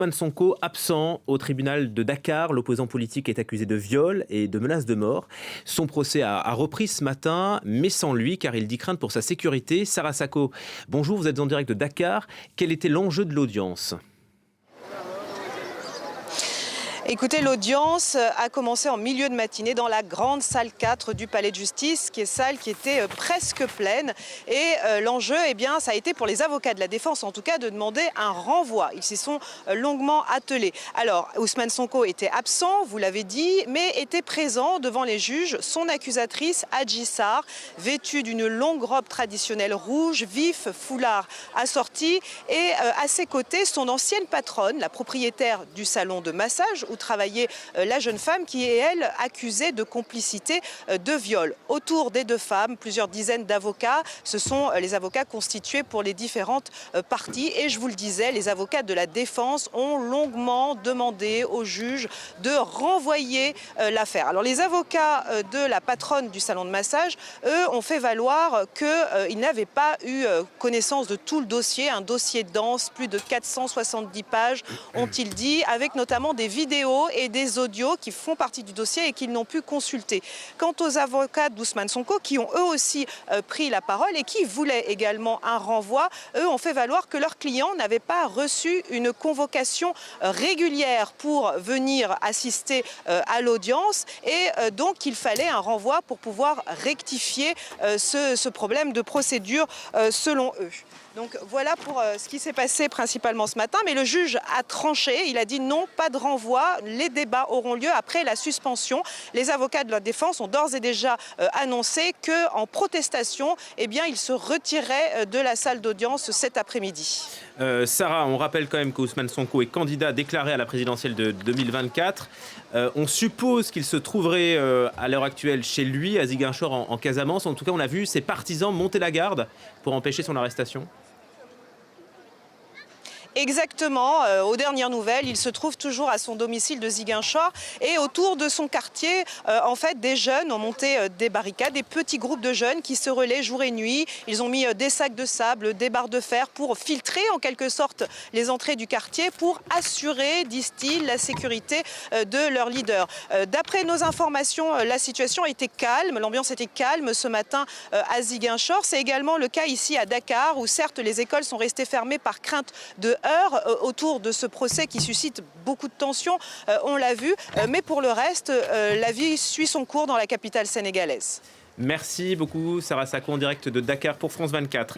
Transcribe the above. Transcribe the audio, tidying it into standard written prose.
Ousmane Sonko absent au tribunal de Dakar. L'opposant politique est accusé de viol et de menaces de mort. Son procès a repris ce matin, mais sans lui, car il dit craindre pour sa sécurité. Sarah Sacco, bonjour, vous êtes en direct de Dakar. Quel était l'enjeu de l'audience ? Écoutez, l'audience a commencé en milieu de matinée dans la grande salle 4 du palais de justice, qui est salle qui était presque pleine. Et l'enjeu, ça a été pour les avocats de la défense, en tout cas, de demander un renvoi. Ils s'y sont longuement attelés. Alors, Ousmane Sonko était absent, vous l'avez dit, mais était présent devant les juges son accusatrice, Adji Sarr, vêtue d'une longue robe traditionnelle rouge, vif, foulard assorti. Et à ses côtés, son ancienne patronne, la propriétaire du salon de massage, où travaillait la jeune femme qui est, elle, accusée de complicité de viol. Autour des deux femmes, plusieurs dizaines d'avocats. Ce sont les avocats constitués pour les différentes parties. Et je vous le disais, les avocats de la défense ont longuement demandé aux juges de renvoyer l'affaire. Alors les avocats de la patronne du salon de massage, eux, ont fait valoir qu'ils n'avaient pas eu connaissance de tout le dossier, un dossier dense, plus de 470 pages, ont-ils dit, avec notamment des vidéos et des audios qui font partie du dossier et qu'ils n'ont pu consulter. Quant aux avocats d'Ousmane Sonko, qui ont eux aussi pris la parole et qui voulaient également un renvoi, eux ont fait valoir que leurs clients n'avaient pas reçu une convocation régulière pour venir assister à l'audience et donc il fallait un renvoi pour pouvoir rectifier ce problème de procédure selon eux. Donc voilà pour ce qui s'est passé principalement ce matin, mais le juge a tranché, il a dit non, pas de renvoi, les débats auront lieu après la suspension. Les avocats de la défense ont d'ores et déjà annoncé qu'en protestation, ils se retiraient de la salle d'audience cet après-midi. Sarah, on rappelle quand même qu'Ousmane Sonko est candidat déclaré à la présidentielle de 2024. On suppose qu'il se trouverait à l'heure actuelle chez lui, à Ziguinchor, en Casamance. En tout cas, on a vu ses partisans monter la garde pour empêcher son arrestation. Exactement, aux dernières nouvelles, il se trouve toujours à son domicile de Ziguinchor et autour de son quartier, des jeunes ont monté des barricades, des petits groupes de jeunes qui se relaient jour et nuit. Ils ont mis des sacs de sable, des barres de fer pour filtrer en quelque sorte les entrées du quartier pour assurer, disent-ils, la sécurité de leur leader. D'après nos informations, la situation était calme, l'ambiance était calme ce matin à Ziguinchor. C'est également le cas ici à Dakar où certes les écoles sont restées fermées par crainte de autour de ce procès qui suscite beaucoup de tensions, on l'a vu, mais pour le reste, la vie suit son cours dans la capitale sénégalaise. Merci beaucoup Sarah Sacco en direct de Dakar pour France 24.